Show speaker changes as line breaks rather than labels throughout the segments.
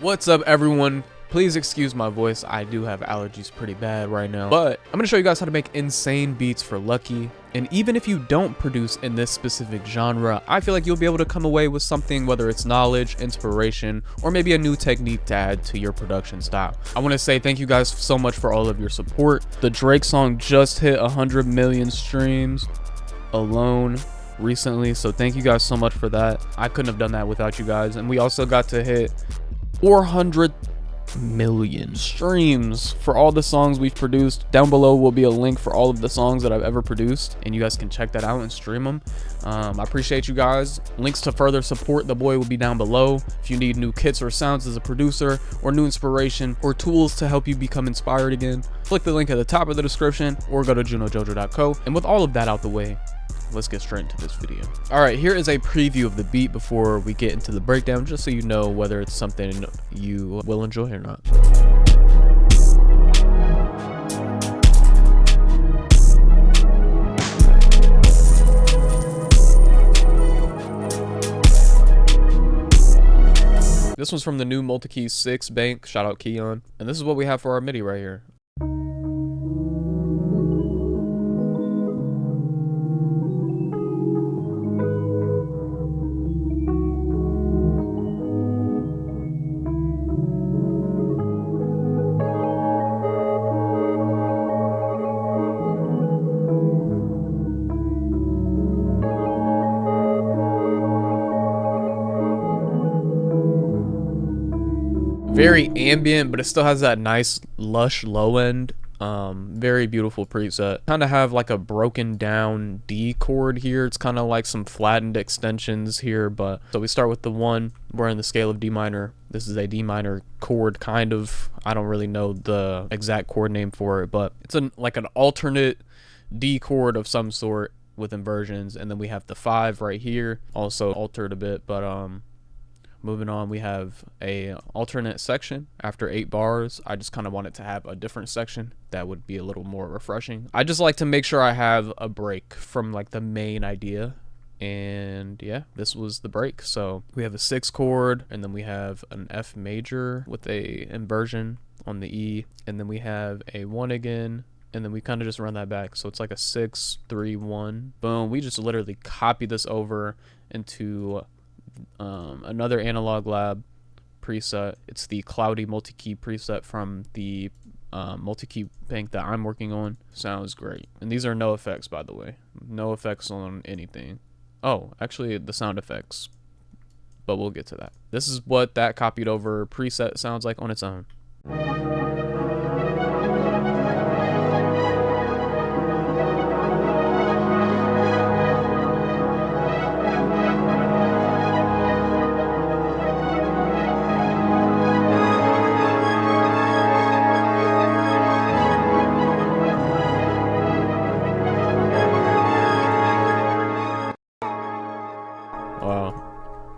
What's up, everyone? Please excuse my voice. I do have allergies pretty bad right now, but I'm gonna show you guys how to make insane beats for Lucky. And even if you don't produce in this specific genre, I feel like you'll be able to come away with something, whether it's knowledge, inspiration, or maybe a new technique to add to your production style. I want to say thank you guys so much for all of your support. The Drake song just hit 100 million streams alone recently, so thank you guys so much for that. I couldn't have done that without you guys. And we also got to hit 400 million streams for all the songs we've produced. Down below will be a link for all of the songs that I've ever produced, and you guys can check that out and stream them. I appreciate you guys. Links to further support the boy will be down below. If you need new kits or sounds as a producer, or new inspiration or tools to help you become inspired again, click the link at the top of the description or go to junojojo.co. And with all of that out the way, let's get straight into this video. All right, here is a preview of the beat before we get into the breakdown, just so you know whether it's something you will enjoy or not. This one's from the new Multi-Key 6 bank, shout out Keon. And this is what we have for our MIDI right here. Very ambient, but it still has that nice lush low end. Very beautiful preset. Kind of have like a broken down D chord here. It's kind of like some flattened extensions here, but so we start with the 1. We're in the scale of D minor. This is a D minor chord, kind of. I don't really know the exact chord name for it, but it's like an alternate D chord of some sort with inversions. And then we have the 5 right here, also altered a bit, but moving on, we have a alternate section after 8 bars. I just kind of wanted to have a different section that would be a little more refreshing. I just like to make sure I have a break from like the main idea. And yeah, this was the break. So we have a 6 chord, and then we have an F major with a inversion on the E, and then we have a 1 again, and then we kind of just run that back. So it's like a 6 3 1. Boom. We just literally copy this over into another Analog Lab preset. It's the Cloudy Multi-Key preset from the Multi-Key bank that I'm working on. Sounds great. And these are no effects, by the way. No effects on anything. Oh, actually the sound effects, but we'll get to that. This is what that copied over preset sounds like on its own.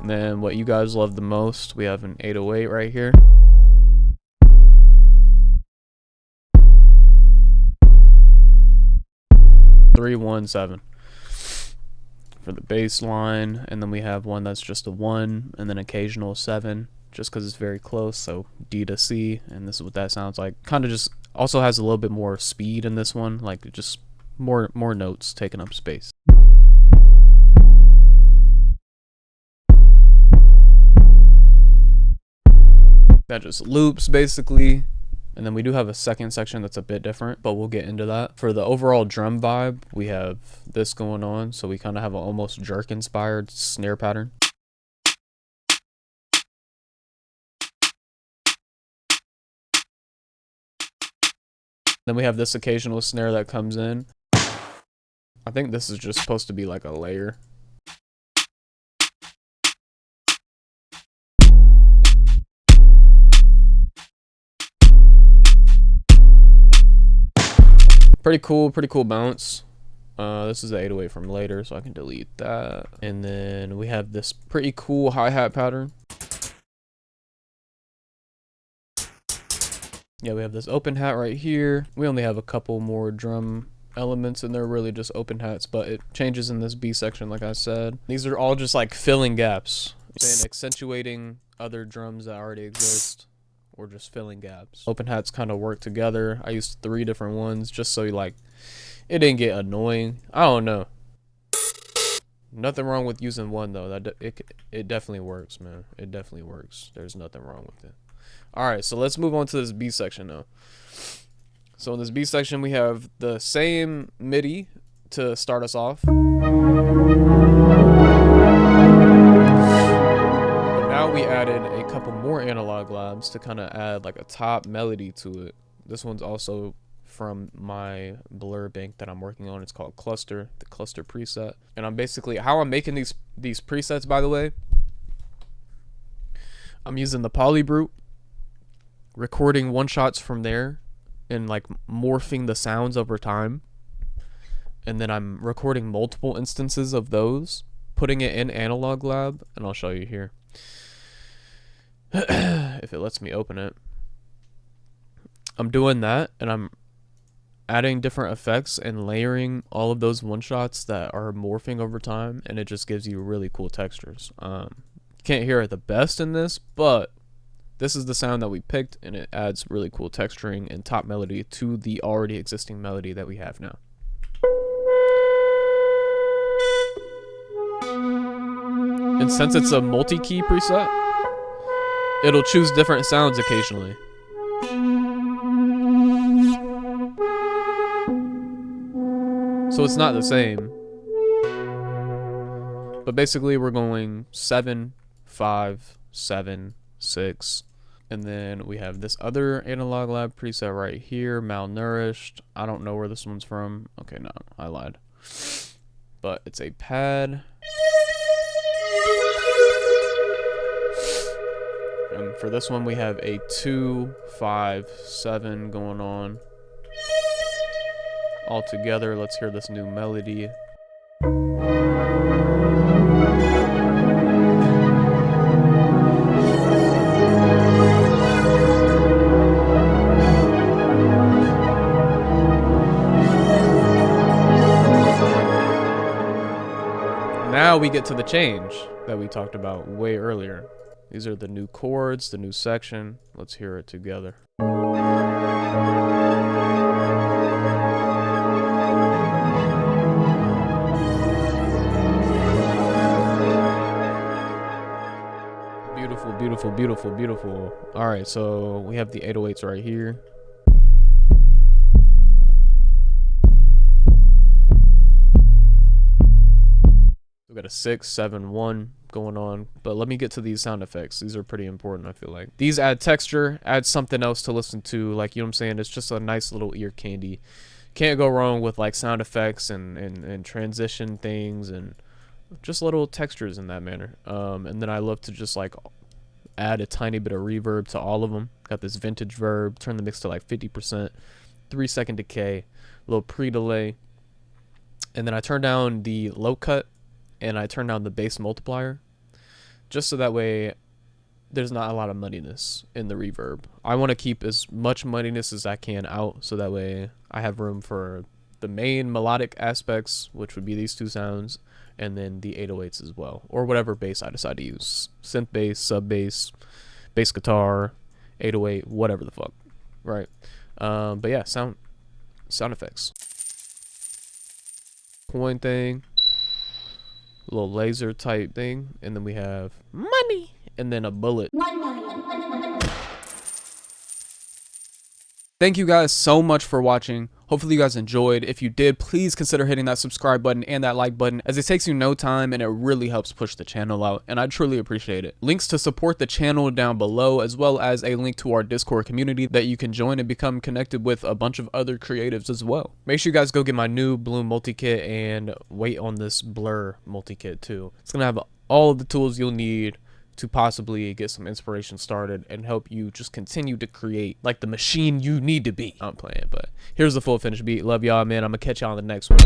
And then what you guys love the most, we have an 808 right here. Three 1 7 for the bass line, and then we have one that's just a 1 and then occasional 7, just because it's very close. So D to C, and this is what that sounds like. Kind of just also has a little bit more speed in this one, like just more notes taking up space. That just loops basically. And then we do have a second section that's a bit different, but we'll get into that. For the overall drum vibe, we have this going on. So we kind of have an almost jerk inspired snare pattern. Then we have this occasional snare that comes in. I think this is just supposed to be like a layer. Pretty cool bounce. This is the 808 from later, so I can delete that. And then we have this pretty cool hi-hat pattern. Yeah, we have this open hat right here. We only have a couple more drum elements and they're really just open hats, but it changes in this B section like I said. These are all just like filling gaps and accentuating other drums that already exist, or just filling gaps. Open hats kind of work together. I used 3 different ones just so like it didn't get annoying. I don't know. Nothing wrong with using one though. It definitely works, man. It definitely works. There's nothing wrong with it. All right, so let's move on to this B section now. So in this B section, we have the same MIDI to start us off. But now we added a couple more analog labs to kind of add like a top melody to it. This one's also from my blur bank that I'm working on. It's called Cluster, the Cluster preset. And I'm basically, how I'm making these presets, by the way, I'm using the Polybrute, recording one shots from there and like morphing the sounds over time. And then I'm recording multiple instances of those, putting it in Analog Lab, and I'll show you here. If it lets me open it. I'm doing that, and I'm adding different effects and layering all of those one-shots that are morphing over time, and it just gives you really cool textures. Can't hear it the best in this, but this is the sound that we picked, and it adds really cool texturing and top melody to the already existing melody that we have now. And since it's a multi-key preset, it'll choose different sounds occasionally. So it's not the same. But basically we're going 7, 5, 7, 6. And then we have this other Analog Lab preset right here, Malnourished. I don't know where this one's from. Okay, no, I lied. But it's a pad. And for this one we have a 2, 5, 7 going on. All together, let's hear this new melody. Now we get to the change that we talked about way earlier. These are the new chords, the new section. Let's hear it together. Beautiful, beautiful, beautiful, beautiful. All right, so we have the 808s right here. We got a 6, 7, 1 going on, but let me get to these sound effects. These are pretty important, I feel like. These add texture, add something else to listen to, like, you know what I'm saying? It's just a nice little ear candy. Can't go wrong with like sound effects and transition things and just little textures in that manner. And then I love to just like add a tiny bit of reverb to all of them. Got this vintage verb, turn the mix to like 50%, 3-second decay, a little pre-delay, and then I turn down the low cut and I turn down the bass multiplier, just so that way there's not a lot of muddiness in the reverb. I want to keep as much muddiness as I can out, so that way I have room for the main melodic aspects, which would be these two sounds, and then the 808s as well, or whatever bass I decide to use. Synth bass, sub bass, bass guitar, 808, whatever the fuck, right? But yeah, sound effects. Coin thing, little laser type thing, and then we have money, and then a bullet. Thank you guys so much for watching. Hopefully you guys enjoyed. If you did, please consider hitting that subscribe button and that like button, as it takes you no time and it really helps push the channel out, and I truly appreciate it. Links to support the channel down below, as well as a link to our Discord community that you can join and become connected with a bunch of other creatives as well. Make sure you guys go get my new Bloom multi-kit and wait on this Blur multi-kit too. It's gonna have all of the tools you'll need to possibly get some inspiration started and help you just continue to create like the machine you need to be. I'm playing, but here's the full finished beat. Love y'all, man. I'm gonna catch y'all on the next one.